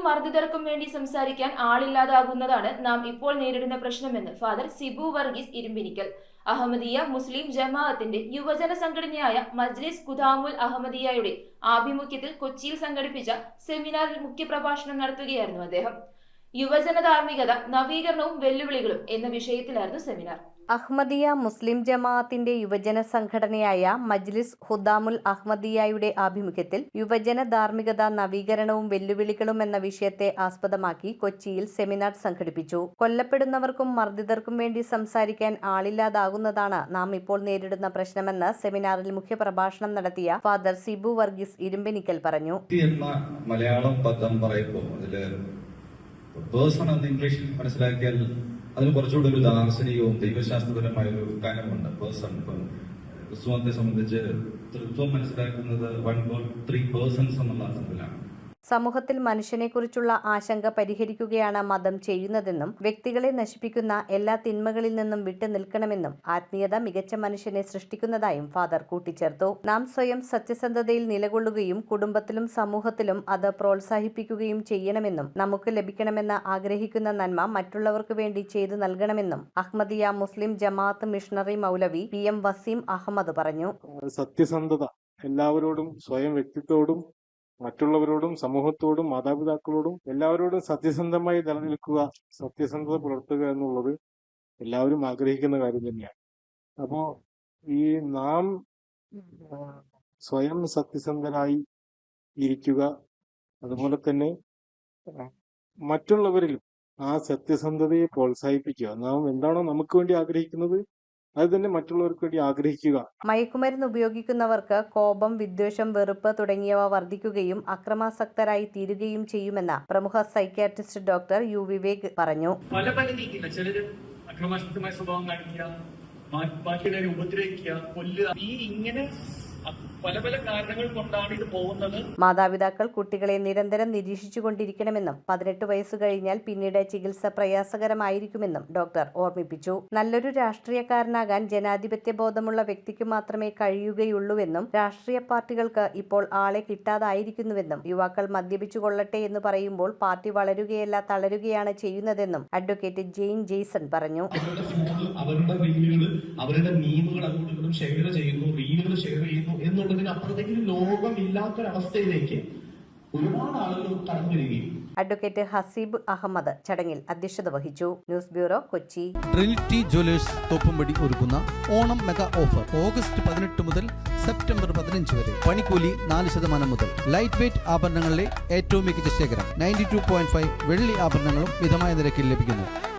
മർദ്ദിതർക്കും വേണ്ടി സംസാരിക്കാൻ ആളില്ലാതാകുന്നതാണ് നാം ഇപ്പോൾ നേരിടുന്ന പ്രശ്നമെന്ന് ഫാദർ സിബു വർഗീസ് ഇരുമ്പിനിക്കൽ. അഹമ്മദിയ മുസ്ലിം ജമാഅത്തിന്റെ യുവജന സംഘടനയായ മജ്ലിസ് ഖുദാമുൽ അഹമ്മദിയയുടെ ആഭിമുഖ്യത്തിൽ കൊച്ചിയിൽ സംഘടിപ്പിച്ച സെമിനാറിൽ മുഖ്യപ്രഭാഷണം നടത്തുകയായിരുന്നു അദ്ദേഹം. യുവജന ധാർമ്മികത, നവീകരണവും വെല്ലുവിളികളും എന്ന വിഷയത്തിലായിരുന്നു സെമിനാർ. അഹമ്മദിയ മുസ്ലിം ജമാഅത്തിന്റെ യുവജന സംഘടനയായ മജ്ലിസ് ഖുദാമുൽ അഹമ്മദിയയുടെ ആഭിമുഖ്യത്തിൽ യുവജന ധാർമ്മികത, നവീകരണവും വെല്ലുവിളികളും എന്ന വിഷയത്തെ ആസ്പദമാക്കി കൊച്ചിയിൽ സെമിനാർ സംഘടിപ്പിച്ചു. കൊല്ലപ്പെടുന്നവർക്കും മർദ്ദിതർക്കും വേണ്ടി സംസാരിക്കാൻ ആളില്ലാതാകുന്നതാണ് നാം ഇപ്പോൾ നേരിടുന്ന പ്രശ്നമെന്ന് സെമിനാറിൽ മുഖ്യപ്രഭാഷണം നടത്തിയ ഫാദർ സിബു വർഗീസ് ഇരുമ്പിനിക്കൽ പറഞ്ഞു. മലയാളം പദം പറയുമ്പോൾ പേഴ്സൺ എന്ന് ഇംഗ്ലീഷിൽ മനസ്സിലാക്കിയാൽ അതിന് കുറച്ചുകൂടി ഒരു ദാർശനികവും ദൈവശാസ്ത്രപരമായ ഒരു കാര്യമുണ്ട്. പേഴ്സൺ ഇപ്പം ക്രിസ്തുമത്തെ സംബന്ധിച്ച് തൃത്വം മനസ്സിലാക്കുന്നത് 1 God 3 persons എന്നുള്ള അർത്ഥത്തിലാണ്. സമൂഹത്തിൽ മനുഷ്യനെക്കുറിച്ചുള്ള ആശങ്ക പരിഹരിക്കുകയാണ് മതം ചെയ്യുന്നതെന്നും വ്യക്തികളെ നശിപ്പിക്കുന്ന എല്ലാ തിന്മകളിൽ നിന്നും വിട്ടു നിൽക്കണമെന്നും ആത്മീയത മികച്ച മനുഷ്യനെ സൃഷ്ടിക്കുന്നതായും ഫാദർ കൂട്ടിച്ചേർത്തു. നാം സ്വയം സത്യസന്ധതയിൽ നിലകൊള്ളുകയും കുടുംബത്തിലും സമൂഹത്തിലും അത് പ്രോത്സാഹിപ്പിക്കുകയും ചെയ്യണമെന്നും നമുക്ക് ലഭിക്കണമെന്ന് ആഗ്രഹിക്കുന്ന നന്മ മറ്റുള്ളവർക്ക് വേണ്ടി ചെയ്തു നൽകണമെന്നും അഹമ്മദിയ മുസ്ലിം ജമാഅത്ത് മിഷണറി മൗലവി PM വസീം അഹമ്മദ് പറഞ്ഞു. സത്യസന്ധത എല്ലാവരോടും, സ്വയം വ്യക്തിത്വത്തോടും, മറ്റുള്ളവരോടും, സമൂഹത്തോടും, മാതാപിതാക്കളോടും എല്ലാവരോടും സത്യസന്ധമായി നിലനിൽക്കുക, സത്യസന്ധത പുലർത്തുക എന്നുള്ളത് എല്ലാവരും ആഗ്രഹിക്കുന്ന കാര്യം തന്നെയാണ്. അപ്പോ ഈ നാം സ്വയം സത്യസന്ധരായി ഇരിക്കുക, അതുപോലെ തന്നെ മറ്റുള്ളവരിലും ആ സത്യസന്ധതയെ പ്രോത്സാഹിപ്പിക്കുക. നാം എന്താണോ നമുക്ക് വേണ്ടി ആഗ്രഹിക്കുന്നത് അത് തന്നെ മറ്റുള്ളവർക്ക് വേണ്ടി ആഗ്രഹിക്കുക. മയക്കുമരുന്ന് ഉപയോഗിക്കുന്നവർക്ക് കോപം, വിദ്വേഷം, വെറുപ്പ് തുടങ്ങിയവ വർദ്ധിക്കുകയും അക്രമാസക്തരായി തീരുകയും ചെയ്യുമെന്ന് പ്രമുഖ സൈക്യാട്രിസ്റ്റ് ഡോക്ടർ യു വിവേക് പറഞ്ഞു. പല രീതിയിൽ ചിലര് അക്രമാസക്തമായ സ്വഭാവം കാണിക്കുക, ബാക്കിയുള്ളവരെ ഉപദ്രവിക്കുക, കൊല്ലുക, ഇങ്ങനെ പല കാരണങ്ങൾ കൊണ്ടാണ് ഇത് പോകുന്നത്. മാതാപിതാക്കൾ കുട്ടികളെ നിരന്തരം നിരീക്ഷിച്ചുകൊണ്ടിരിക്കണമെന്നും 18 വയസ്സ് കഴിഞ്ഞാൽ പിന്നീട് ചികിത്സ പ്രയാസകരമായിരിക്കുമെന്നും ഡോക്ടർ ഓർമ്മിപ്പിച്ചു. നല്ലൊരു രാഷ്ട്രീയക്കാരനാകാൻ ജനാധിപത്യ ബോധമുള്ള വ്യക്തിക്ക് മാത്രമേ കഴിയുകയുള്ളൂവെന്നും രാഷ്ട്രീയ പാർട്ടികൾക്ക് ഇപ്പോൾ ആളെ കിട്ടാതായിരിക്കുന്നുവെന്നും യുവാക്കൾ മദ്യപിച്ചു കൊള്ളട്ടെ എന്ന് പറയുമ്പോൾ പാർട്ടി വളരുകയല്ല തളരുകയാണ് ചെയ്യുന്നതെന്നും അഡ്വക്കേറ്റ് ജെയിൻ ജെയ്സൺ പറഞ്ഞു. അവരുടെ റീലുകൾ, അവരുടെ മീമുകൾ അങ്ങോട്ടും ഷെയർ ചെയ്യുന്നു, റീലുകൾ ഷെയർ ചെയ്യുന്നു എന്നുള്ളതിനപ്പുറത്തേക്ക് ലോകമില്ലാത്തൊരവസ്ഥയിലേക്ക് ഒരുപാട് ആളുകൾ കടന്നു വരികയും. അഡ്വക്കേറ്റ് ഹസീബ് അഹമ്മദ് ചടങ്ങിൽ അധ്യക്ഷത വഹിച്ചു. News bureau, Kochi. Trinity Jewellers Thoppumpady ഒരുക്കുന്ന ഓണം മെഗാ ഓഫർ ഓഗസ്റ്റ് 18 മുതൽ സെപ്റ്റംബർ 15 വരെ. പണിക്കൂലി 4% മുതൽ. ലൈറ്റ് വെയ്റ്റ് ആഭരണങ്ങളിലെ ഏറ്റവും മികച്ച ശേഖരം. 92.5 വെള്ളി ആഭരണങ്ങളും മിതമായ നിരക്കിൽ ലഭിക്കുന്നു.